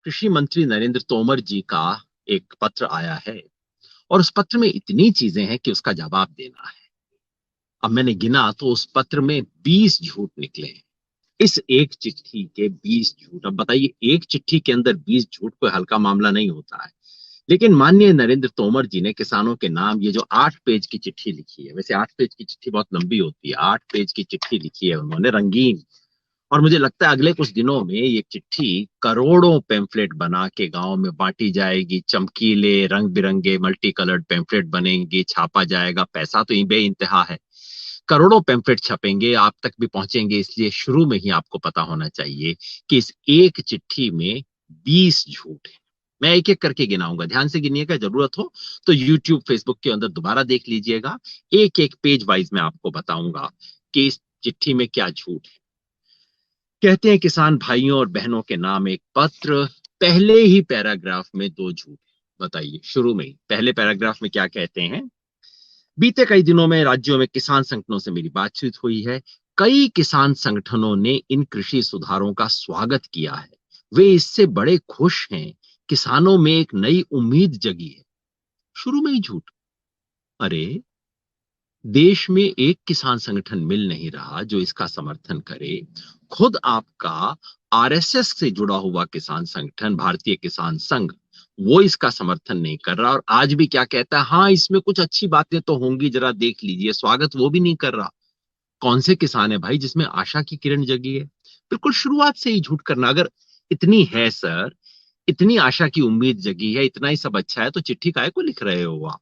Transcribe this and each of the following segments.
कृषि मंत्री नरेंद्र तोमर जी का एक पत्र आया है और उस पत्र में इतनी चीजें हैं कि उसका जवाब देना है। अब मैंने गिना तो उस पत्र में 20 झूठ निकले हैं। इस एक चिट्ठी के 20 झूठ। अब बताइए, एक चिट्ठी के अंदर 20 झूठ कोई हल्का मामला नहीं होता है। लेकिन माननीय नरेंद्र तोमर जी ने किसानों के नाम ये जो 8 पेज की चिट्ठी लिखी है, वैसे 8 पेज की चिट्ठी बहुत लंबी होती है, 8 पेज की चिट्ठी लिखी है उन्होंने, रंगीन। और मुझे लगता है अगले कुछ दिनों में ये चिट्ठी करोड़ों पेम्फलेट बना के गांव में बांटी जाएगी। चमकीले रंग बिरंगे मल्टी कलर्ड पेम्फलेट बनेंगे, छापा जाएगा। पैसा तो बे इंतहा है। करोड़ों पेम्फलेट छपेंगे, आप तक भी पहुंचेंगे। इसलिए शुरू में ही आपको पता होना चाहिए कि इस एक चिट्ठी में 20 झूठ है। मैं एक एक करके गिनाऊंगा, ध्यान से गिनिएगा। जरूरत हो तो यूट्यूब फेसबुक के अंदर दोबारा देख लीजिएगा। एक एक पेज वाइज मैं आपको बताऊंगा कि इस चिट्ठी में क्या झूठ है। कहते हैं किसान भाइयों और बहनों के नाम एक पत्र, पहले ही पैराग्राफ में 2 झूठ। बताइए, शुरू में ही पहले पैराग्राफ में क्या कहते हैं? बीते कई दिनों में राज्यों में किसान संगठनों से मेरी बातचीत हुई है। कई किसान संगठनों ने इन कृषि सुधारों का स्वागत किया है। वे इससे बड़े खुश हैं। किसानों में एक नई उम्मीद जगी है। शुरू में ही झूठ। अरे, देश में एक किसान संगठन मिल नहीं रहा जो इसका समर्थन करे। खुद आपका आरएसएस से जुड़ा हुआ किसान संगठन भारतीय किसान संघ, वो इसका समर्थन नहीं कर रहा। और आज भी क्या कहता है? हाँ, इसमें कुछ अच्छी बातें तो होंगी, जरा देख लीजिए। स्वागत वो भी नहीं कर रहा। कौन से किसान है भाई जिसमें आशा की किरण जगी है? बिल्कुल शुरुआत से ही झूठ करना। अगर इतनी है सर, इतनी आशा की उम्मीद जगी है, इतना ही सब अच्छा है, तो चिट्ठी काहे को लिख रहे हो आप?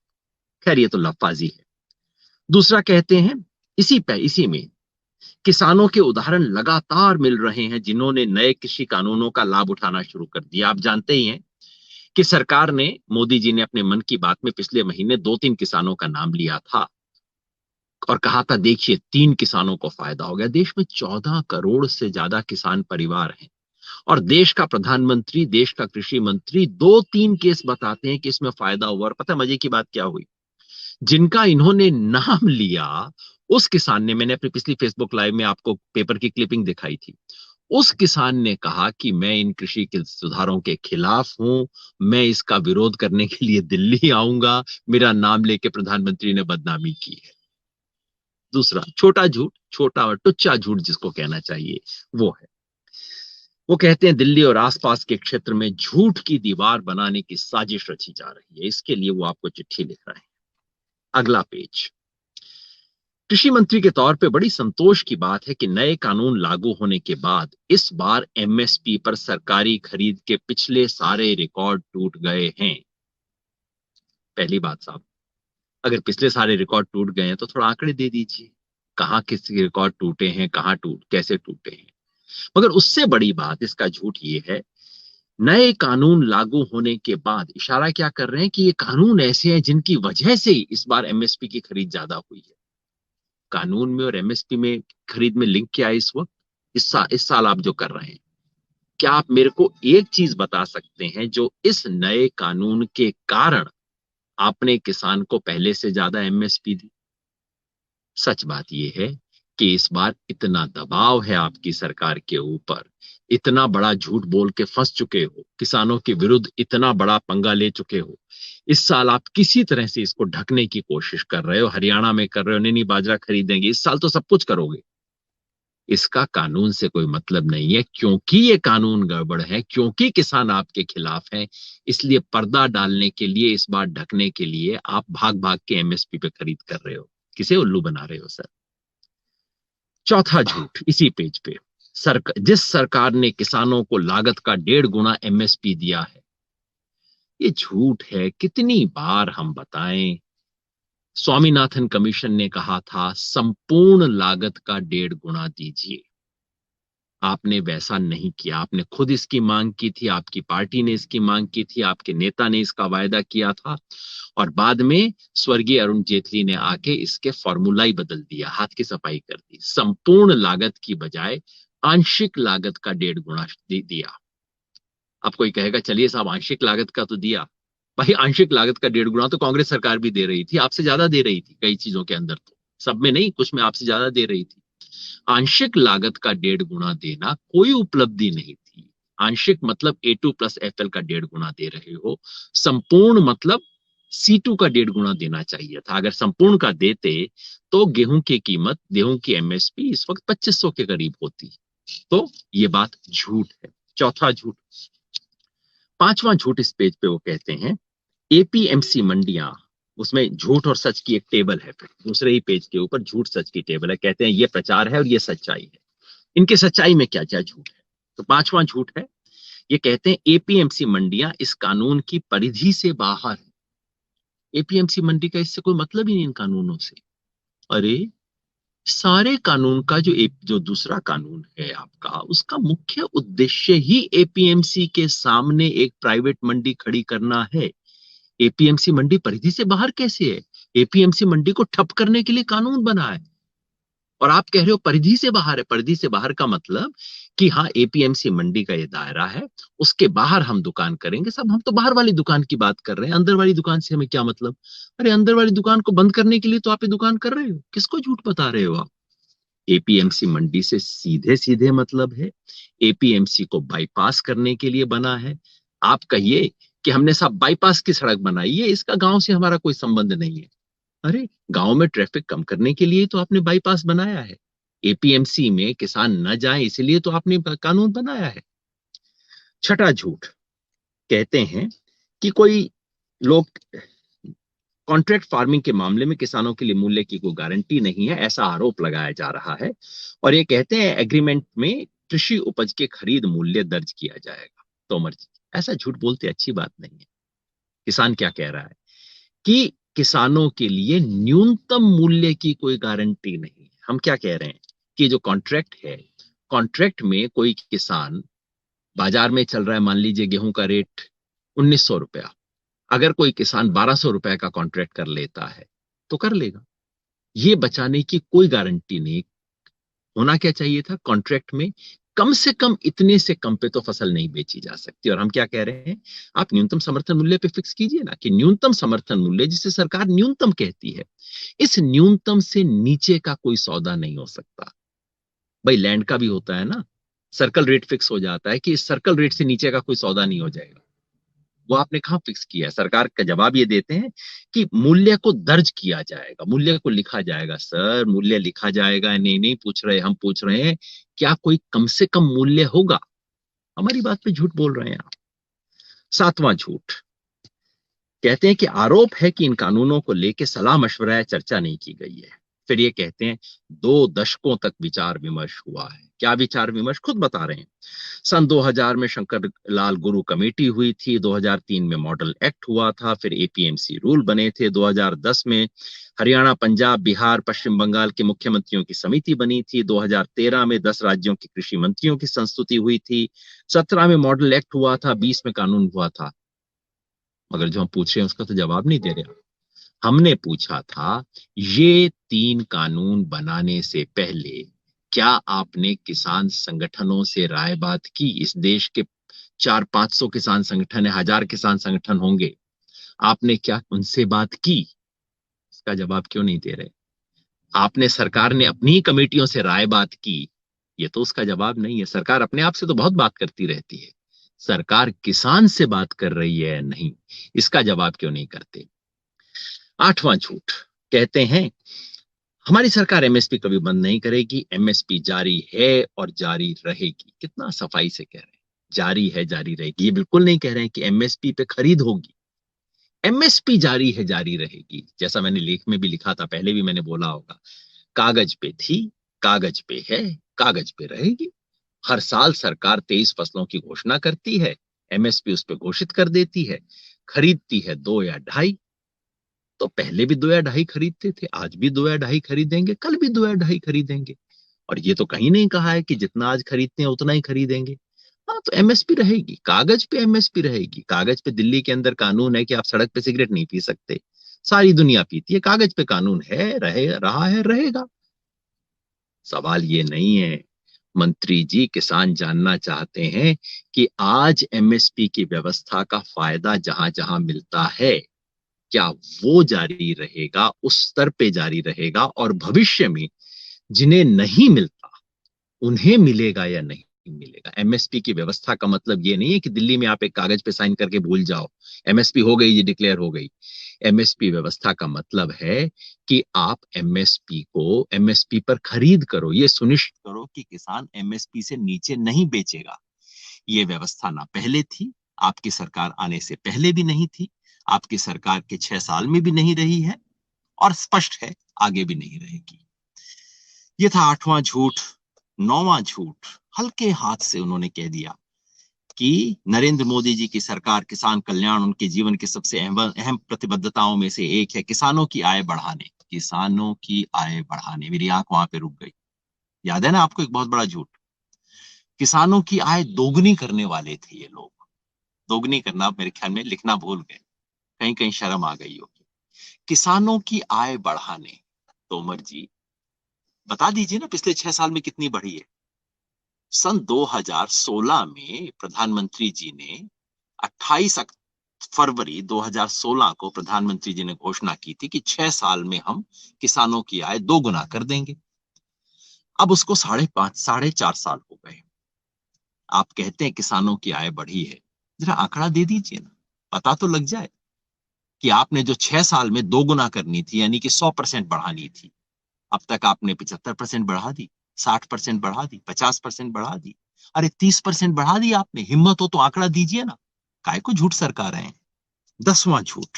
खैर, ये तो लफाजी है। दूसरा कहते हैं, इसी में किसानों के उदाहरण लगातार मिल रहे हैं जिन्होंने नए कृषि कानूनों का लाभ उठाना शुरू कर दिया। आप जानते ही हैं कि सरकार ने, मोदी जी ने अपने मन की बात में पिछले महीने 2-3 किसानों का नाम लिया था और कहा था देखिए 3 किसानों को फायदा हो गया। देश में 14 करोड़ से ज्यादा किसान परिवार हैं और देश का प्रधानमंत्री, देश का कृषि मंत्री 2-3 केस बताते हैं कि इसमें फायदा हुआ। और पता है मजे की बात क्या हुई? जिनका इन्होंने नाम लिया, उस किसान ने, मैंने अपनी पिछली फेसबुक लाइव में आपको पेपर की क्लिपिंग दिखाई थी, उस किसान ने कहा कि मैं इन कृषि के सुधारों के खिलाफ हूं। मैं इसका विरोध करने के लिए दिल्ली आऊंगा। मेरा नाम लेके प्रधानमंत्री ने बदनामी की है। दूसरा छोटा झूठ, छोटा और टुच्चा झूठ जिसको कहना चाहिए, वो है, वो कहते हैं दिल्ली और आसपास के क्षेत्र में झूठ की दीवार बनाने की साजिश रची जा रही है। इसके लिए वो आपको चिट्ठी लिख रहे हैं। अगला पेज। कृषि मंत्री के तौर पे बड़ी संतोष की बात है कि नए कानून लागू होने के बाद इस बार एमएसपी पर सरकारी खरीद के पिछले सारे रिकॉर्ड टूट गए हैं। पहली बात साहब, अगर पिछले सारे रिकॉर्ड टूट गए हैं तो थोड़ा आंकड़े दे दीजिए। कहाँ किस रिकॉर्ड टूटे हैं, कहाँ कैसे टूटे हैं। मगर उससे बड़ी बात, इसका झूठ ये है, नए कानून लागू होने के बाद इशारा क्या कर रहे हैं कि ये कानून ऐसे हैं जिनकी वजह से इस बार एमएसपी की खरीद ज्यादा हुई है। कानून में और एमएसपी में खरीद में लिंक क्या है इस वक्त? इस साल आप जो कर रहे हैं, क्या आप मेरे को एक चीज बता सकते हैं जो इस नए कानून के कारण आपने किसान को पहले से ज्यादा एमएसपी दी? सच बात यह है कि इस बार इतना दबाव है आपकी सरकार के ऊपर, इतना बड़ा झूठ बोल के फंस चुके हो, किसानों के विरुद्ध इतना बड़ा पंगा ले चुके हो। इस साल आप किसी तरह से इसको ढकने की कोशिश कर रहे हो। हरियाणा में कर रहे हो, नहीं बाजरा खरीदेंगे। इस साल तो सब कुछ करोगे। इसका कानून से कोई मतलब नहीं है, क्योंकि ये कानून गड़बड़ है, क्योंकि किसान आपके खिलाफ है। इसलिए पर्दा डालने के लिए, इस बार ढकने के लिए आप भाग भाग के एमएसपी पे खरीद कर रहे हो। किसे उल्लू बना रहे हो सर? चौथा झूठ इसी पेज पे। जिस सरकार ने किसानों को लागत का 1.5 गुना एमएसपी दिया है, ये झूठ है। कितनी बार हम बताएं? स्वामीनाथन कमीशन ने कहा था संपूर्ण लागत का 1.5 गुना दीजिए। आपने वैसा नहीं किया। आपने खुद इसकी मांग की थी, आपकी पार्टी ने इसकी मांग की थी, आपके नेता ने इसका वायदा किया था और बाद में स्वर्गीय अरुण जेटली ने आके इसके फॉर्मूला ही बदल दिया, हाथ की सफाई कर दी। संपूर्ण लागत की बजाय आंशिक लागत का 1.5 गुना दिया। अब कोई कहेगा चलिए साहब आंशिक लागत का तो दिया। भाई आंशिक लागत का 1.5 गुना तो कांग्रेस सरकार भी दे रही थी, आपसे ज्यादा दे रही थी कई चीजों के अंदर, तो सब में नहीं, कुछ में आपसे ज्यादा दे रही थी। आंशिक लागत का 1.5 गुना देना कोई उपलब्धि नहीं थी। आंशिक मतलब A2 प्लस FL का 1.5 गुना दे रहे हो, संपूर्ण मतलब C2 का 1.5 गुना देना चाहिए था। अगर संपूर्ण का देते तो गेहूं की कीमत, गेहूं की MSP इस वक्त 2500 के करीब होती। तो ये बात झूठ है। चौथा झूठ, पांचवां झूठ इस पेज पे वो कहते हैं APMC मंडियां, उसमें झूठ और सच की एक टेबल है, फिर दूसरे ही पेज के ऊपर झूठ सच की टेबल है। कहते हैं ये प्रचार है और ये सच्चाई है। इनके सच्चाई में क्या क्या झूठ है? तो पांचवां झूठ है, ये कहते हैं APMC मंडियां इस कानून की परिधि से बाहर है। APMC मंडी का इससे कोई मतलब ही नहीं इन कानूनों से। अरे, सारे कानून का जो दूसरा कानून है आपका, उसका मुख्य उद्देश्य ही APMC के सामने एक प्राइवेट मंडी खड़ी करना है। APMC मंडी परिधि से बाहर कैसे है? APMC मंडी को ठप करने के लिए कानून बना है, और आप कह रहे हो परिधि से बाहर है। परिधि से बाहर का मतलब कि हाँ, APMC मंडी का ये दायरा है, उसके बाहर हम दुकान करेंगे। सब हम तो बाहर वाली दुकान की बात कर रहे हैं, अंदर वाली दुकान से हमें क्या मतलब? अरे, अंदर वाली दुकान को बंद करने के लिए तो आप ये दुकान कर रहे हो। किसको झूठ बता रहे हो आप? APMC मंडी से सीधे सीधे मतलब है, APMC को बाईपास करने के लिए बना है। आप कहिए कि हमने सब बाईपास की सड़क बनाई है, इसका गांव से हमारा कोई संबंध नहीं है। अरे, गांव में ट्रैफिक कम करने के लिए तो आपने बाईपास बनाया है। APMC में किसान न जाए इसलिए तो आपने कानून बनाया है। छठा झूठ, कहते हैं कि कोई लोग कॉन्ट्रैक्ट फार्मिंग के मामले में किसानों के लिए मूल्य की कोई गारंटी नहीं है, ऐसा आरोप लगाया जा रहा है। और ये कहते हैं एग्रीमेंट में कृषि उपज के खरीद मूल्य दर्ज किया जाएगा। तोमर जी, ऐसा झूठ बोलते अच्छी बात नहीं है। किसान क्या कह रहा है कि किसानों के लिए न्यूनतम मूल्य की कोई गारंटी नहीं है। हम क्या कह रहे हैं कि जो कॉन्ट्रैक्ट है, कॉन्ट्रैक्ट में कोई किसान, बाजार में चल रहा है मान लीजिए गेहूं का रेट 1900 रुपया, अगर कोई किसान 1200 रुपए का कॉन्ट्रैक्ट कर लेता है तो कर लेगा। ये बचाने की कोई गारंटी नहीं। होना क्या चाहिए था कॉन्ट्रैक्ट में, कम से कम इतने से कम पे तो फसल नहीं बेची जा सकती। और हम क्या कह रहे हैं, आप न्यूनतम समर्थन मूल्य पे फिक्स कीजिए ना, कि न्यूनतम समर्थन मूल्य जिसे सरकार न्यूनतम कहती है, इस न्यूनतम से नीचे का कोई सौदा नहीं हो सकता। भाई, लैंड का भी होता है ना, सर्कल रेट फिक्स हो जाता है कि इस सर्कल रेट से नीचे का कोई सौदा नहीं हो जाएगा। वो आपने कहां फिक्स किया है? सरकार का जवाब ये देते हैं कि मूल्य को दर्ज किया जाएगा, मूल्य को लिखा जाएगा। सर, मूल्य लिखा जाएगा नहीं नहीं पूछ रहे, हम पूछ रहे हैं क्या कोई कम से कम मूल्य होगा? हमारी बात पे झूठ बोल रहे हैं आप। सातवां झूठ, कहते हैं कि आरोप है कि इन कानूनों को लेकर सलाह मशवरा या चर्चा नहीं की गई है। फिर ये कहते हैं 2 दशकों तक विचार विमर्श हुआ है। क्या विचार विमर्श? खुद बता रहे हैं। सन 2000 में शंकर लाल गुरु कमेटी हुई थी, 2003 में मॉडल एक्ट हुआ था, फिर APMC रूल बने थे, 2010 में हरियाणा, पंजाब, बिहार, पश्चिम बंगाल के मुख्यमंत्रियों की समिति बनी थी, 2013 में 10 राज्यों के कृषि मंत्रियों की संस्तुति हुई थी, 17 में मॉडल एक्ट हुआ था, 20 में कानून हुआ था। मगर जो हम पूछ रहे हैं उसका तो जवाब नहीं दे रहे। हमने पूछा था ये 3 कानून बनाने से पहले क्या आपने किसान संगठनों से राय बात की? इस देश के 400-500 किसान संगठन है, 1000 किसान संगठन होंगे, आपने क्या उनसे बात की? इसका जवाब क्यों नहीं दे रहे? आपने, सरकार ने अपनी ही कमेटियों से राय बात की, ये तो उसका जवाब नहीं है। सरकार अपने आप से तो बहुत बात करती रहती है, सरकार किसान से बात कर रही है या नहीं, इसका जवाब क्यों नहीं करते? आठवां झूठ, कहते हैं हमारी सरकार MSP कभी बंद नहीं करेगी, MSP जारी है और जारी रहेगी। कितना सफाई से कह रहे हैं, जारी है, जारी रहेगी। ये बिल्कुल नहीं कह रहे हैं कि MSP पे खरीद होगी। MSP जारी है, जारी रहेगी। जैसा मैंने लेख में भी लिखा था, पहले भी मैंने बोला होगा, कागज पे थी, कागज पे है, कागज पे रहेगी। हर साल सरकार 23 फसलों की घोषणा करती है, MSP उस पर घोषित कर देती है, खरीदती है 2 या 2.5। तो पहले भी 2 या 2.5 खरीदते थे, आज भी 2 या 2.5 खरीदेंगे, कल भी 2 या 2.5 खरीदेंगे। और ये तो कहीं नहीं कहा है कि जितना आज खरीदते हैं उतना ही खरीदेंगे। हाँ, तो MSP रहेगी, कागज पे MSP रहेगी। कागज पे दिल्ली के अंदर कानून है कि आप सड़क पे सिगरेट नहीं पी सकते, सारी दुनिया पीती है। कागज पे कानून है, रहे रहा है, रहेगा। सवाल ये नहीं है मंत्री जी, किसान जानना चाहते हैं कि आज MSP की व्यवस्था का फायदा जहां जहां मिलता है, क्या वो जारी रहेगा, उस स्तर पे जारी रहेगा, और भविष्य में जिन्हें नहीं मिलता उन्हें मिलेगा या नहीं? मिलेगा। एमएसपी की व्यवस्था का मतलब ये नहीं है कि दिल्ली में आप एक कागज पे साइन करके भूल जाओ, एमएसपी हो गई, ये डिक्लेयर हो गई। एमएसपी व्यवस्था का मतलब है कि आप एमएसपी को एमएसपी पर खरीद करो, ये सुनिश्चित करो कि किसान एमएसपी से नीचे नहीं बेचेगा। ये व्यवस्था ना पहले थी, आपकी सरकार आने से पहले भी नहीं थी, आपकी सरकार के 6 साल में भी नहीं रही है, और स्पष्ट है आगे भी नहीं रहेगी। ये था 8वां झूठ। 9वां झूठ हल्के हाथ से उन्होंने कह दिया कि नरेंद्र मोदी जी की सरकार किसान कल्याण उनके जीवन की सबसे अहम प्रतिबद्धताओं में से एक है। किसानों की आय बढ़ाने, किसानों की आय बढ़ाने, मेरी आंख वहां पे रुक गई। याद है ना आपको एक बहुत बड़ा झूठ? किसानों की आय दोगुनी करने वाले थे ये लोग। दोगुनी करना मेरे ख्याल में लिखना भूल गए, कहीं कहीं शर्म आ गई होगी। किसानों की आय बढ़ाने, तोमर जी बता दीजिए ना पिछले 6 साल में कितनी बढ़ी है। सन 2016 में प्रधानमंत्री जी ने 28 फरवरी 2016 को प्रधानमंत्री जी ने घोषणा की थी कि 6 साल में हम किसानों की आय 2 गुना कर देंगे। अब उसको 4.5 साल हो गए। आप कहते हैं किसानों की आय बढ़ी है, जरा आंकड़ा दे दीजिए ना, पता तो लग जाए कि आपने जो 6 साल में 2 गुना करनी थी, यानी कि 100% बढ़ानी थी, अब तक आपने 75% बढ़ा दी, 60% बढ़ा दी, 50% बढ़ा दी, अरे 30% बढ़ा दी आपने। हिम्मत हो तो आंकड़ा दीजिए ना, काय को झूठ सरका रहे हैं। 10वां झूठ,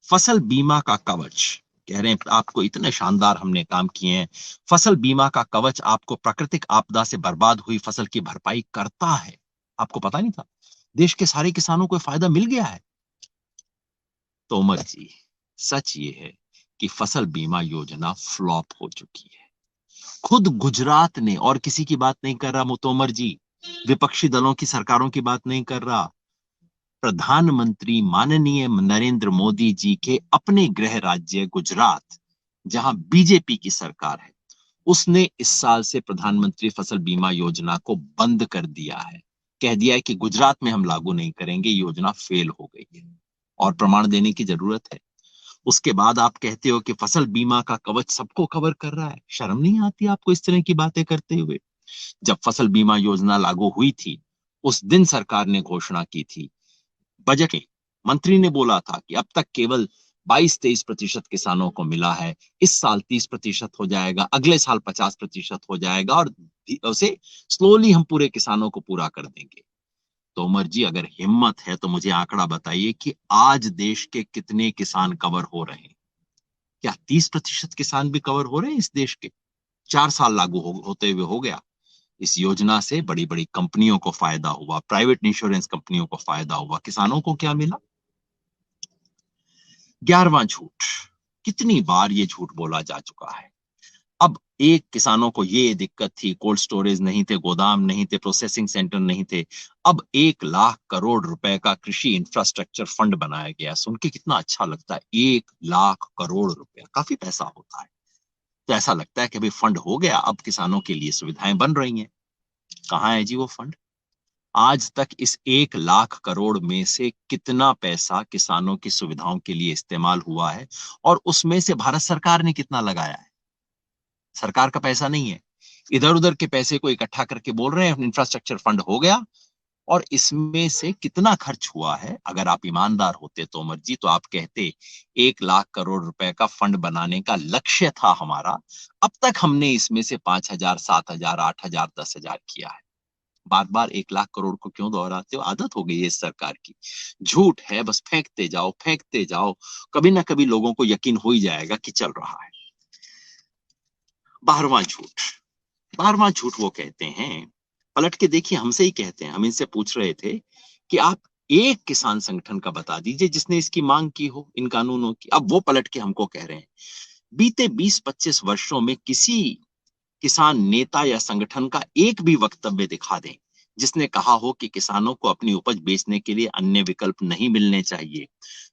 फसल बीमा का कवच। कह रहे हैं आपको इतने शानदार हमने काम किए हैं, फसल बीमा का कवच आपको प्राकृतिक आपदा से बर्बाद हुई फसल की भरपाई करता है। आपको पता नहीं था? देश के सारे किसानों को फायदा मिल गया है। तोमर जी, सच ये है कि फसल बीमा योजना फ्लॉप हो चुकी है। खुद गुजरात ने, और किसी की बात नहीं कर रहा मुतोमर जी, विपक्षी दलों की सरकारों की बात नहीं कर रहा, प्रधानमंत्री माननीय नरेंद्र मोदी जी के अपने गृह राज्य गुजरात, जहां बीजेपी की सरकार है, उसने इस साल से प्रधानमंत्री फसल बीमा योजना को बंद कर दिया है। कह दिया है कि गुजरात में हम लागू नहीं करेंगे, योजना फेल हो गई है, और प्रमाण देने की जरूरत है। उसके बाद आप कहते हो कि फसल बीमा का कवच सबको कवर कर रहा है। शर्म नहीं आती आपको इस तरह की बातें करते हुए? जब फसल बीमा योजना लागू हुई थी, उस दिन सरकार ने घोषणा की थी, बजट में मंत्री ने बोला था कि अब तक केवल 22-23% किसानों को मिला है, इस साल 30% हो जाएगा, अगले साल 50% हो जाएगा, और उसे स्लोली हम पूरे किसानों को पूरा कर देंगे। तोमर जी, अगर हिम्मत है तो मुझे आंकड़ा बताइए कि आज देश के कितने किसान कवर हो रहे हैं? क्या 30% किसान भी कवर हो रहे हैं इस देश के? 4 साल लागू होते हुए हो गया। इस योजना से बड़ी बड़ी कंपनियों को फायदा हुआ, प्राइवेट इंश्योरेंस कंपनियों को फायदा हुआ, किसानों को क्या मिला? 11वां झूठ, कितनी बार ये झूठ बोला जा चुका है। अब एक किसानों को ये दिक्कत थी, कोल्ड स्टोरेज नहीं थे, गोदाम नहीं थे, प्रोसेसिंग सेंटर नहीं थे। अब 1 लाख करोड़ रुपए का कृषि इंफ्रास्ट्रक्चर फंड बनाया गया। सुन के कितना अच्छा लगता है, 1 लाख करोड़ रुपया, काफी पैसा होता है। तो ऐसा लगता है कि अभी फंड हो गया, अब किसानों के लिए सुविधाएं बन रही हैं। कहाँ है जी वो फंड? आज तक इस 1 लाख करोड़ में से कितना पैसा किसानों की सुविधाओं के लिए इस्तेमाल हुआ है, और उसमें से भारत सरकार ने कितना लगाया है? सरकार का पैसा नहीं है। इधर उधर के पैसे को इकट्ठा करके बोल रहे हैं इंफ्रास्ट्रक्चर फंड हो गया, और इसमें से कितना खर्च हुआ है? अगर आप ईमानदार होते तोमर जी, तो आप कहते 1 लाख करोड़ रुपए का फंड बनाने का लक्ष्य था हमारा, अब तक हमने इसमें से 5,000, 7,000, 8,000, 10,000 किया है। बार बार 1 लाख करोड़ को क्यों दोहराते हो? आदत हो गई है इस सरकार की। झूठ है, बस फेंकते जाओ, फेंकते जाओ, कभी ना कभी लोगों को यकीन हो ही जाएगा कि चल रहा है। 12वां झूठ, 12वां झूठ वो कहते हैं, पलट के देखिए, हमसे ही कहते हैं, हम इनसे पूछ रहे थे कि आप एक किसान संगठन का बता दीजिए जिसने इसकी मांग की हो, इन कानूनों की। अब वो पलट के हमको कह रहे हैं, बीते 20-25 वर्षों में किसी किसान नेता या संगठन का एक भी वक्तव्य दिखा दें जिसने कहा हो कि किसानों को अपनी उपज बेचने के लिए अन्य विकल्प नहीं मिलने चाहिए,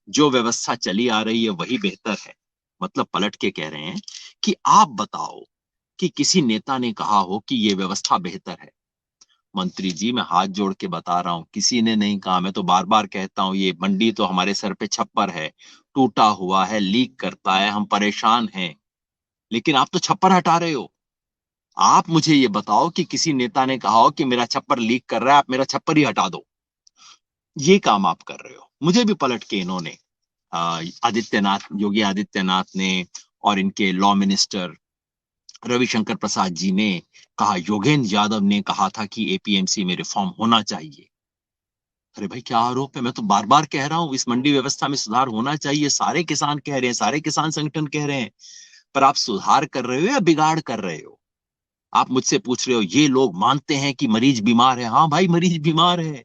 जो व्यवस्था चली आ रही है वही बेहतर है। मतलब पलट के कह रहे हैं कि आप बताओ कि किसी नेता ने कहा हो कि यह व्यवस्था बेहतर है। मंत्री जी, मैं हाथ जोड़ के बता रहा हूं, किसी ने नहीं कहा। मैं तो बार बार कहता हूं, ये मंडी तो हमारे सर पे छप्पर है, टूटा हुआ है, लीक करता है, हम परेशान हैं, लेकिन आप तो छप्पर हटा रहे हो। आप मुझे ये बताओ कि किसी नेता ने कहा हो कि मेरा छप्पर लीक कर रहा है, आप मेरा छप्पर ही हटा दो। ये काम आप कर रहे हो। मुझे भी पलट के इन्होंने आदित्यनाथ, योगी आदित्यनाथ ने और इनके लॉ मिनिस्टर रविशंकर प्रसाद जी ने कहा, योगेंद्र यादव ने कहा था कि एपीएमसी में रिफॉर्म होना चाहिए। अरे भाई क्या आरोप है? मैं तो बार बार कह रहा हूं इस मंडी व्यवस्था में सुधार होना चाहिए, सारे किसान कह रहे हैं, सारे किसान संगठन कह रहे हैं। पर आप सुधार कर रहे हो या बिगाड़ कर रहे हो? आप मुझसे पूछ रहे हो ये लोग मानते हैं कि मरीज बीमार है। हाँ भाई, मरीज बीमार है,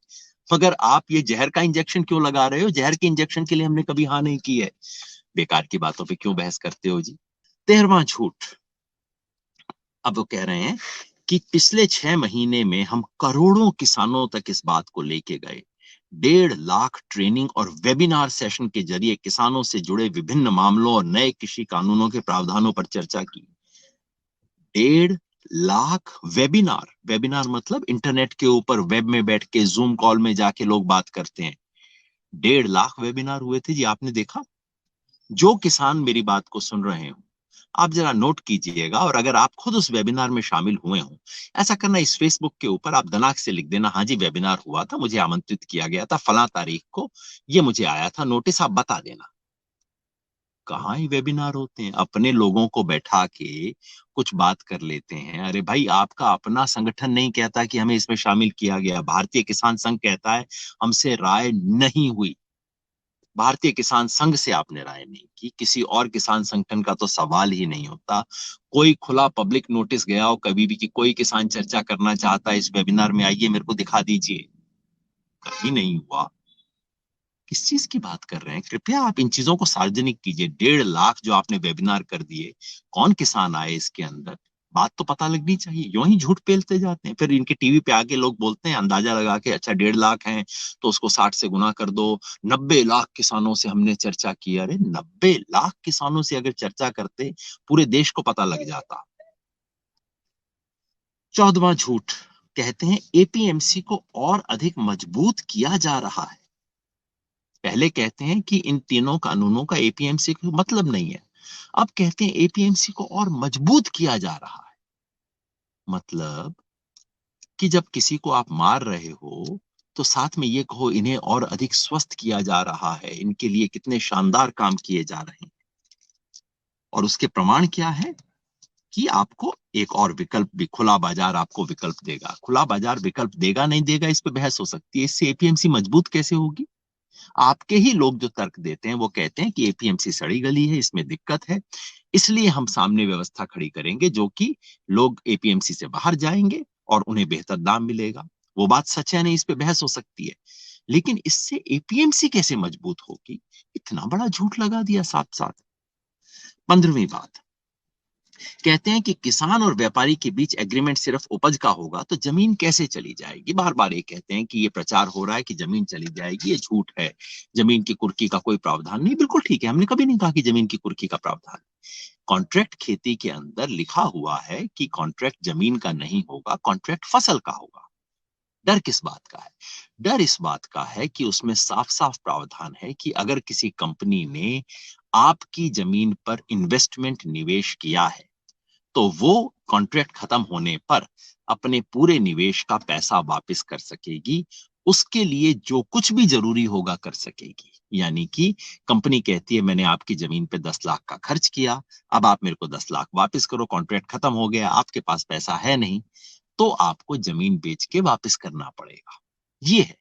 मगर आप ये जहर का इंजेक्शन क्यों लगा रहे हो? जहर के इंजेक्शन के लिए हमने कभी हाँ नहीं की है। बेकार की बातों पे क्यों बहस करते हो जी? 13वां झूठ। अब वो कह रहे हैं कि पिछले 6 महीने में हम करोड़ों किसानों तक इस बात को लेके गए। 1.5 लाख ट्रेनिंग और वेबिनार सेशन के जरिए किसानों से जुड़े विभिन्न मामलों और नए कृषि कानूनों के प्रावधानों पर चर्चा की। 1.5 लाख वेबिनार। वेबिनार मतलब इंटरनेट के ऊपर वेब में बैठ के जूम कॉल में जाके लोग बात करते हैं। 1.5 लाख वेबिनार हुए थे जी, आपने देखा? जो किसान मेरी बात को सुन रहे हो, आप जरा नोट कीजिएगा, और अगर आप खुद उस वेबिनार में शामिल हुए हो, ऐसा करना, इस फेसबुक के ऊपर आप दिनांक से लिख देना, हाँ जी वेबिनार हुआ था, मुझे आमंत्रित किया गया था फला तारीख को, ये मुझे आया था नोटिस, आप बता देना। कहाँ ही वेबिनार होते हैं? अपने लोगों को बैठा के कुछ बात कर लेते हैं। अरे भाई, आपका अपना संगठन नहीं कहता कि हमें इसमें शामिल किया गया, भारतीय किसान संघ कहता है हमसे राय नहीं हुई। भारतीय किसान संघ से आपने राय नहीं की, किसी और किसान संगठन का तो सवाल ही नहीं होता। कोई खुला पब्लिक नोटिस गया हो कभी भी कि कोई किसान चर्चा करना चाहता है इस वेबिनार में, आइए मेरे को दिखा दीजिए? कहीं नहीं हुआ। किस चीज की बात कर रहे हैं? कृपया आप इन चीजों को सार्वजनिक कीजिए। 1.5 लाख जो आपने वेबिनार कर दिए, कौन किसान आए इसके अंदर? बात तो पता लगनी चाहिए। यूं ही झूठ पेलते जाते हैं, फिर इनके टीवी पे आके लोग बोलते हैं अंदाजा लगा के, अच्छा 1.5 लाख हैं तो उसको 60 से गुना कर दो, 90 लाख किसानों से हमने चर्चा की। अरे 90 लाख किसानों से अगर चर्चा करते, पूरे देश को पता लग जाता। 14वां झूठ। कहते हैं एपीएमसी को और अधिक मजबूत किया जा रहा है। पहले कहते हैं कि इन तीनों कानूनों का एपीएमसी को मतलब नहीं है, अब कहते हैं एपीएमसी को और मजबूत किया जा रहा है। मतलब कि जब किसी को आप मार रहे हो तो साथ में ये कहो इन्हें और अधिक स्वस्थ किया जा रहा है, इनके लिए कितने शानदार काम किए जा रहे हैं। और उसके प्रमाण क्या है? कि आपको एक और विकल्प भी, खुला बाजार आपको विकल्प देगा। खुला बाजार विकल्प देगा नहीं देगा इस पे बहस हो सकती है, इससे एपीएमसी मजबूत कैसे होगी? आपके ही लोग जो तर्क देते हैं वो कहते हैं कि एपीएमसी सड़ी गली है, इसमें दिक्कत है, इसलिए हम सामने व्यवस्था खड़ी करेंगे जो कि लोग एपीएमसी से बाहर जाएंगे और उन्हें बेहतर दाम मिलेगा। वो बात सच है नहीं, इस पे बहस हो सकती है, लेकिन इससे एपीएमसी कैसे मजबूत होगी? इतना बड़ा झूठ लगा दिया साथ साथ। 15वीं बात। कहते हैं कि किसान और व्यापारी के बीच एग्रीमेंट सिर्फ उपज का होगा तो जमीन कैसे चली जाएगी? बार बार ये कहते हैं कि ये प्रचार हो रहा है कि जमीन चली जाएगी, ये झूठ है। जमीन की कुर्की का कोई प्रावधान नहीं। बिल्कुल ठीक है, हमने कभी नहीं कहा कि जमीन की कुर्की का प्रावधान। कॉन्ट्रैक्ट खेती के अंदर लिखा हुआ है कि कॉन्ट्रैक्ट जमीन का नहीं होगा, कॉन्ट्रैक्ट फसल का होगा। डर किस बात का है? डर इस बात का है कि उसमें साफ साफ प्रावधान है कि अगर किसी कंपनी ने आपकी जमीन पर इन्वेस्टमेंट निवेश किया है तो वो कॉन्ट्रैक्ट खत्म होने पर अपने पूरे निवेश का पैसा वापस कर सकेगी। उसके लिए जो कुछ भी जरूरी होगा कर सकेगी। यानी कि कंपनी कहती है मैंने आपकी जमीन पे 10 लाख का खर्च किया, अब आप मेरे को 10 लाख वापस करो, कॉन्ट्रैक्ट खत्म हो गया, आपके पास पैसा है नहीं, तो आपको जमीन बेच के वापस करना पड़ेगा। ये है।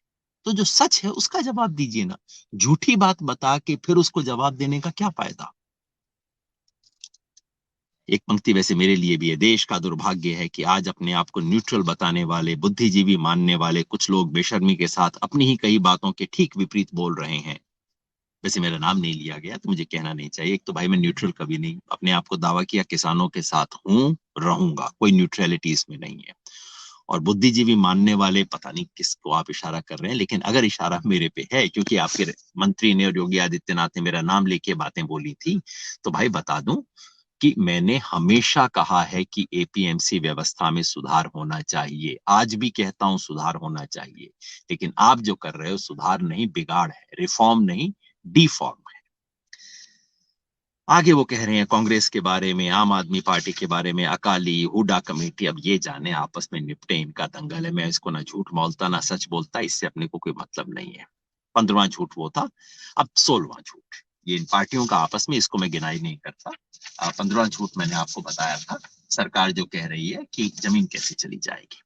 तो जो सच है उसका जवाब दीजिए ना। झूठी बात बता के फिर उसको जवाब देने का क्या फायदा? एक पंक्ति वैसे मेरे लिए भी है। देश का दुर्भाग्य है कि आज अपने आप को न्यूट्रल बताने वाले, बुद्धिजीवी मानने वाले कुछ लोग बेशर्मी के साथ अपनी ही कई बातों के ठीक विपरीत बोल रहे हैं। वैसे मेरा नाम नहीं लिया गया तो मुझे कहना नहीं चाहिए। एक तो भाई मैं न्यूट्रल कभी नहीं, अपने आप को दावा किया किसानों के साथ हूं, रहूंगा, कोई न्यूट्रलिटी इसमें नहीं है। और बुद्धिजीवी मानने वाले, पता नहीं किसको आप इशारा कर रहे हैं, लेकिन अगर इशारा मेरे पे है क्योंकि आपके मंत्री ने और योगी आदित्यनाथ ने मेरा नाम लेके बातें बोली थी, तो भाई बता दूं कि मैंने हमेशा कहा है कि एपीएमसी व्यवस्था में सुधार होना चाहिए। आज भी कहता हूं सुधार होना चाहिए। लेकिन आप जो कर रहे हो सुधार नहीं, बिगाड़ है, रिफॉर्म नहीं, डिफॉर्म है। आगे वो कह रहे हैं कांग्रेस के बारे में, आम आदमी पार्टी के बारे में, अकाली, हुडा कमेटी, अब ये जाने आपस में निपटे, इनका दंगल है। मैं इसको ना झूठ बोलता ना सच बोलता, इससे अपने को कोई मतलब नहीं है। 15वां झूठ वो था, अब 16वां झूठ। ये इन पार्टियों का आपस में, इसको मैं गिनाई नहीं करता। 15वां झूठ मैंने आपको बताया था, सरकार जो कह रही है कि जमीन कैसे चली जाएगी।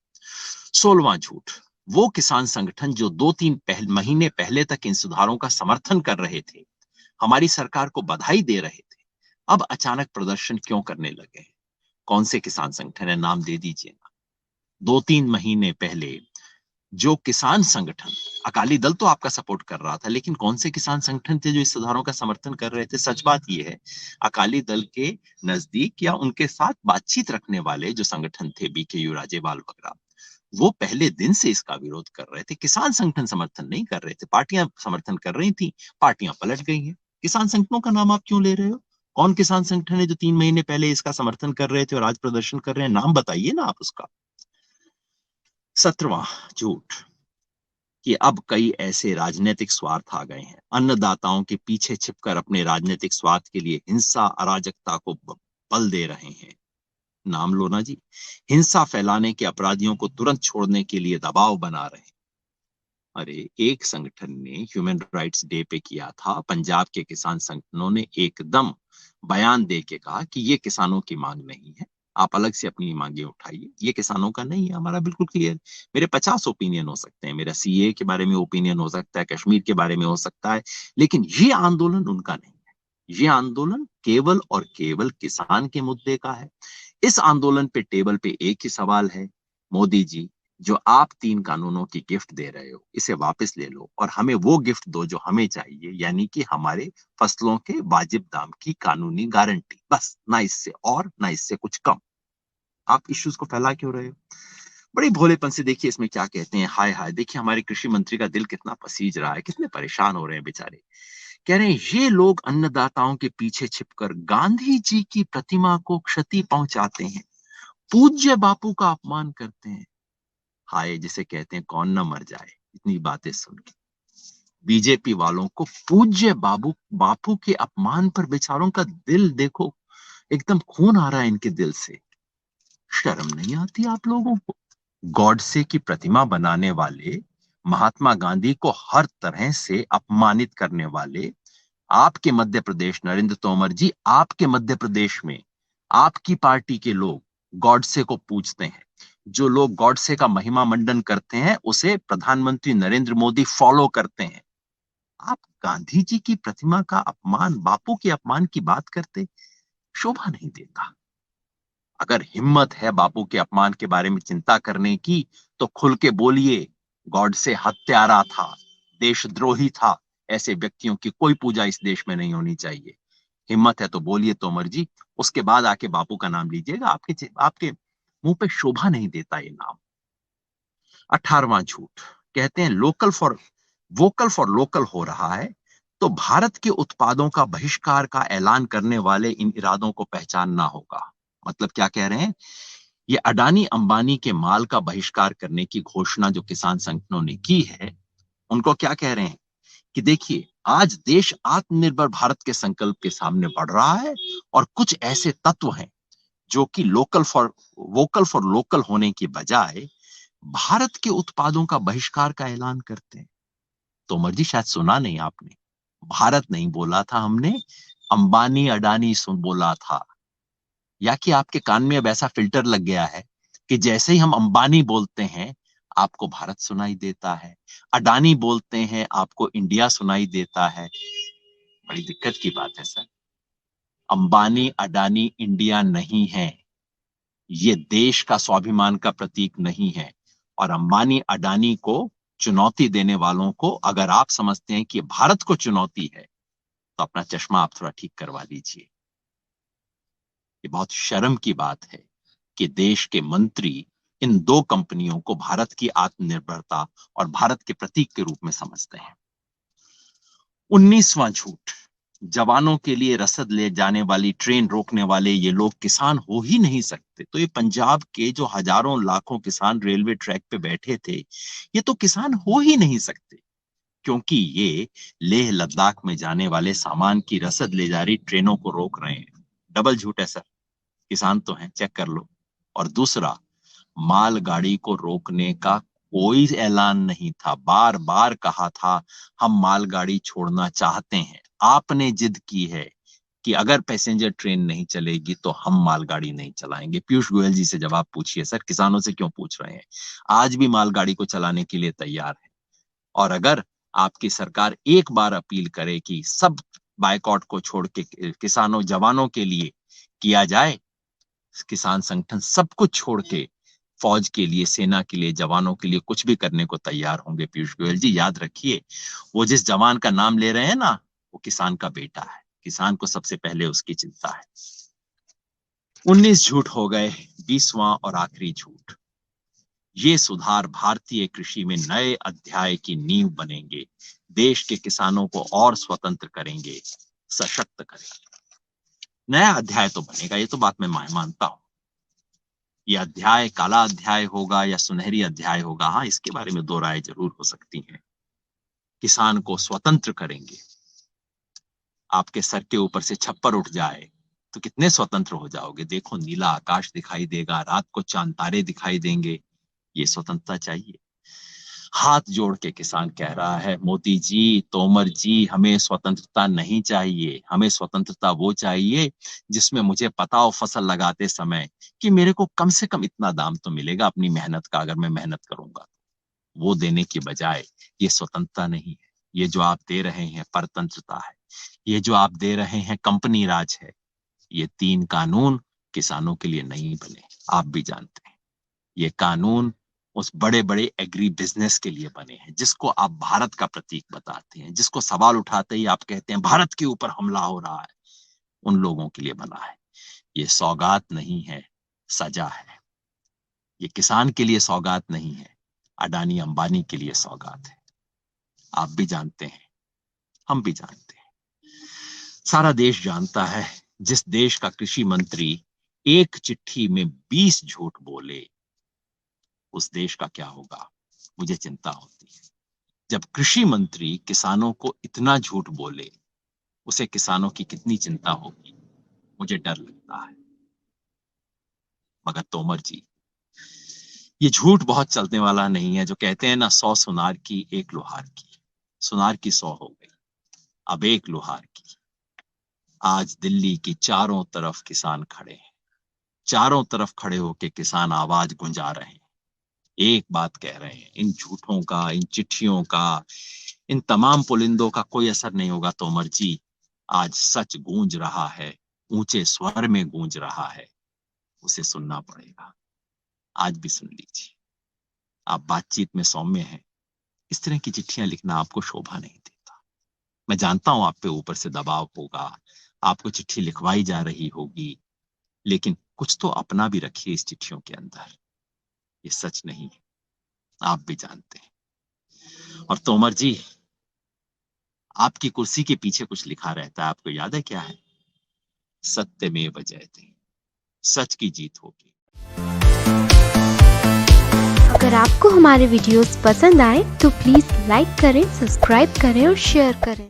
16वां झूठ, वो किसान संगठन जो 2-3 महीने पहले तक इन सुधारों का समर्थन कर रहे थे, हमारी सरकार को बधाई दे रहे थे, अब अचानक प्रदर्शन क्यों करने लगे हैं? कौन से किसान संगठन है, नाम दे दीजिए ना। 2-3 महीने पहले जो किसान संगठन, अकाली दल तो आपका सपोर्ट कर रहा था, लेकिन कौन से किसान संगठन थे जो इस सुधारों का समर्थन कर रहे थे? सच बात यह है, अकाली दल के नजदीक या उनके साथ बातचीत रखने वाले जो संगठन थे, बीकेयू, राजेवाल वगैरह, वो पहले दिन से इसका विरोध कर रहे थे। किसान संगठन समर्थन नहीं कर रहे थे, पार्टियां समर्थन कर रही थी, पार्टियां पलट गई हैं। किसान संगठनों का नाम आप क्यों ले रहे हो? कौन किसान संगठन है जो 3 महीने पहले इसका समर्थन कर रहे थे और आज प्रदर्शन कर रहे हैं? नाम बताइए ना आप उसका। 17वां झूठ, कि अब कई ऐसे राजनीतिक स्वार्थ आ गए हैं, अन्नदाताओं के पीछे छिपकर अपने राजनीतिक स्वार्थ के लिए हिंसा, अराजकता को बल दे रहे हैं। नाम लो ना जी। हिंसा फैलाने के अपराधियों को तुरंत छोड़ने के लिए दबाव बना रहे हैं। अरे, एक संगठन ने ह्यूमन राइट्स डे पे किया था, पंजाब के किसान संगठनों ने एकदम बयान दे के कहा कि ये किसानों की मांग नहीं है, आप अलग से अपनी मांगे उठाइए, ये किसानों का नहीं है, हमारा बिल्कुल क्लियर। मेरे 50 ओपिनियन हो सकते हैं, मेरा सीए के बारे में ओपिनियन हो सकता है, कश्मीर के बारे में हो सकता है, लेकिन ये आंदोलन उनका नहीं है। ये आंदोलन केवल और केवल किसान के मुद्दे का है। इस आंदोलन पे टेबल पे एक ही सवाल है, मोदी जी, जो आप 3 कानूनों की गिफ्ट दे रहे हो, इसे वापस ले लो और हमें वो गिफ्ट दो जो हमें चाहिए, यानी कि हमारे फसलों के वाजिब दाम की कानूनी गारंटी, बस, ना इससे और ना इससे कुछ कम। आप इश्यूज को फैला क्यों रहे हो? बड़ी भोलेपन से देखिए इसमें क्या कहते हैं, हाय हाय, देखिए हमारे कृषि मंत्री का दिल कितना पसीज रहा है, कितने परेशान हो रहे हैं बेचारे। कह रहे हैं ये लोग अन्नदाताओं के पीछे छिपकर गांधी जी की प्रतिमा को क्षति पहुंचाते हैं, पूज्य बापू का अपमान करते हैं। हाय, जिसे कहते हैं कौन ना मर जाए इतनी बातें सुन के। बीजेपी वालों को पूज्य बापू के अपमान पर बेचारों का दिल देखो, एकदम खून आ रहा है इनके दिल से। शर्म नहीं आती आप लोगों को? गॉडसे की प्रतिमा बनाने वाले, महात्मा गांधी को हर तरह से अपमानित करने वाले, आपके मध्य प्रदेश, नरेंद्र तोमर जी, आपके मध्य प्रदेश में आपकी पार्टी के लोग गॉडसे को पूजते हैं। जो लोग गॉडसे का महिमा मंडन करते हैं, उसे प्रधानमंत्री नरेंद्र मोदी फॉलो करते हैं। आप गांधी जी की प्रतिमा का अपमान, बापू के अपमान की बात करते, शोभा नहीं देता। अगर हिम्मत है बापू के अपमान के बारे में चिंता करने की, तो खुल के बोलिए। गॉडसे हत्यारा था, देशद्रोही था, ऐसे व्यक्तियों की कोई पूजा इस देश में नहीं होनी चाहिए। हिम्मत है तो बोलिए तोमर जी, उसके बाद आके बापू का नाम लीजिएगा। आपके आपके मुंह पे शोभा नहीं देता ये नाम। 18वां झूठ, कहते हैं वोकल फॉर लोकल हो रहा है, तो भारत के उत्पादों का बहिष्कार का ऐलान करने वाले इन इरादों को पहचानना होगा। मतलब क्या कह रहे हैं? ये अडानी अंबानी के माल का बहिष्कार करने की घोषणा जो किसान संगठनों ने की है, उनको क्या कह रहे हैं कि देखिए, आज देश आत्मनिर्भर भारत के संकल्प के सामने बढ़ रहा है, और कुछ ऐसे तत्व हैं जो कि वोकल फॉर लोकल होने की बजाय भारत के उत्पादों का बहिष्कार का ऐलान करते हैं। तोमर जी, शायद सुना नहीं आपने, भारत नहीं बोला था हमने, अंबानी अडानी सुन बोला था। या कि आपके कान में अब ऐसा फिल्टर लग गया है कि जैसे ही हम अंबानी बोलते हैं, आपको भारत सुनाई देता है, अडानी बोलते हैं आपको इंडिया सुनाई देता है। बड़ी दिक्कत की बात है सर। अंबानी अडानी इंडिया नहीं है, ये देश का स्वाभिमान का प्रतीक नहीं है। और अंबानी अडानी को चुनौती देने वालों को अगर आप समझते हैं कि भारत को चुनौती है, तो अपना चश्मा आप थोड़ा ठीक करवा लीजिए। ये बहुत शर्म की बात है कि देश के मंत्री इन 2 कंपनियों को भारत की आत्मनिर्भरता और भारत के प्रतीक के रूप में समझते हैं। 19वां झूठ, जवानों के लिए रसद ले जाने वाली ट्रेन रोकने वाले ये लोग किसान हो ही नहीं सकते। तो ये पंजाब के जो हजारों लाखों किसान रेलवे ट्रैक पे बैठे थे, ये तो किसान हो ही नहीं सकते, क्योंकि ये लेह लद्दाख में जाने वाले सामान की रसद ले जा रही ट्रेनों को रोक रहे हैं। डबल झूठ है सर, किसान तो हैं, चेक कर लो। और दूसरा, मालगाड़ी को रोकने का कोई ऐलान नहीं था। बार बार कहा था हम मालगाड़ी छोड़ना चाहते हैं, आपने जिद की है कि अगर पैसेंजर ट्रेन नहीं चलेगी तो हम मालगाड़ी नहीं चलाएंगे। पीयूष गोयल जी से जवाब पूछिए सर, किसानों से क्यों पूछ रहे हैं? आज भी मालगाड़ी को चलाने के लिए तैयार है। और अगर आपकी सरकार एक बार अपील करे कि सब बायकॉट को छोड़ के किसानों जवानों के लिए किया जाए, किसान संगठन सब कुछ छोड़ के फौज के लिए, सेना के लिए, जवानों के लिए कुछ भी करने को तैयार होंगे। पीयूष गोयल जी याद रखिए, वो जिस जवान का नाम ले रहे हैं ना, वो किसान का बेटा है। किसान को सबसे पहले उसकी चिंता है। 19 झूठ हो गए, 20वां और आखिरी झूठ। ये सुधार भारतीय कृषि में नए अध्याय की नींव बनेंगे, देश के किसानों को और स्वतंत्र करेंगे, सशक्त करेंगे। नया अध्याय तो बनेगा, ये तो बात मैं मानता हूं। ये अध्याय काला अध्याय होगा या सुनहरी अध्याय होगा, हाँ, इसके बारे में दो राय जरूर हो सकती हैं। किसान को स्वतंत्र करेंगे। आपके सर के ऊपर से छप्पर उठ जाए तो कितने स्वतंत्र हो जाओगे। देखो, नीला आकाश दिखाई देगा, रात को चांद तारे दिखाई देंगे। ये स्वतंत्रता चाहिए। हाथ जोड़ के किसान कह रहा है, मोदी जी, तोमर जी, हमें स्वतंत्रता नहीं चाहिए। हमें स्वतंत्रता वो चाहिए जिसमें मुझे पता हो फसल लगाते समय कि मेरे को कम से कम इतना दाम तो मिलेगा अपनी मेहनत का, अगर मैं मेहनत करूंगा। वो देने की बजाय ये स्वतंत्रता नहीं है। ये जो आप दे रहे हैं परतंत्रता है। ये जो आप दे रहे हैं कंपनी राज है। ये 3 कानून किसानों के लिए नहीं बने, आप भी जानते हैं। ये कानून उस बड़े बड़े एग्री बिजनेस के लिए बने हैं जिसको आप भारत का प्रतीक बताते हैं, जिसको सवाल उठाते ही आप कहते हैं भारत के ऊपर हमला हो रहा है। उन लोगों के लिए बना है। ये सौगात नहीं है, सजा है। ये किसान के लिए सौगात नहीं है, अडानी अंबानी के लिए सौगात है। आप भी जानते हैं, हम भी जानते हैं, सारा देश जानता है। जिस देश का कृषि मंत्री एक चिट्ठी में 20 झूठ बोले, उस देश का क्या होगा, मुझे चिंता होती है। जब कृषि मंत्री किसानों को इतना झूठ बोले, उसे किसानों की कितनी चिंता होगी, मुझे डर लगता है। मगर तोमर जी, ये झूठ बहुत चलने वाला नहीं है। जो कहते हैं ना, 100 सुनार की 1 लोहार की। सुनार की 100 हो गई, अब 1 लोहार की। आज दिल्ली की चारों तरफ किसान खड़े हैं। चारों तरफ खड़े होके किसान आवाज गुंजा रहे हैं, एक बात कह रहे हैं। इन झूठों का, इन चिट्ठियों का, इन तमाम पुलिंदों का कोई असर नहीं होगा तोमर जी। आज सच गूंज रहा है, ऊंचे स्वर में गूंज रहा है, उसे सुनना पड़ेगा। आज भी सुन लीजिए। आप बातचीत में सौम्य हैं, इस तरह की चिट्ठियां लिखना आपको शोभा नहीं देता। मैं जानता हूं आप पे ऊपर से दबाव होगा, आपको चिट्ठी लिखवाई जा रही होगी, लेकिन कुछ तो अपना भी रखिए इस चिट्ठियों के अंदर। ये सच नहीं है, आप भी जानते हैं। और तोमर जी, आपकी कुर्सी के पीछे कुछ लिखा रहता है, आपको याद है क्या है? सत्यमेव जयते, सच की जीत होगी। अगर आपको हमारे वीडियोस पसंद आए तो प्लीज लाइक करें, सब्सक्राइब करें और शेयर करें।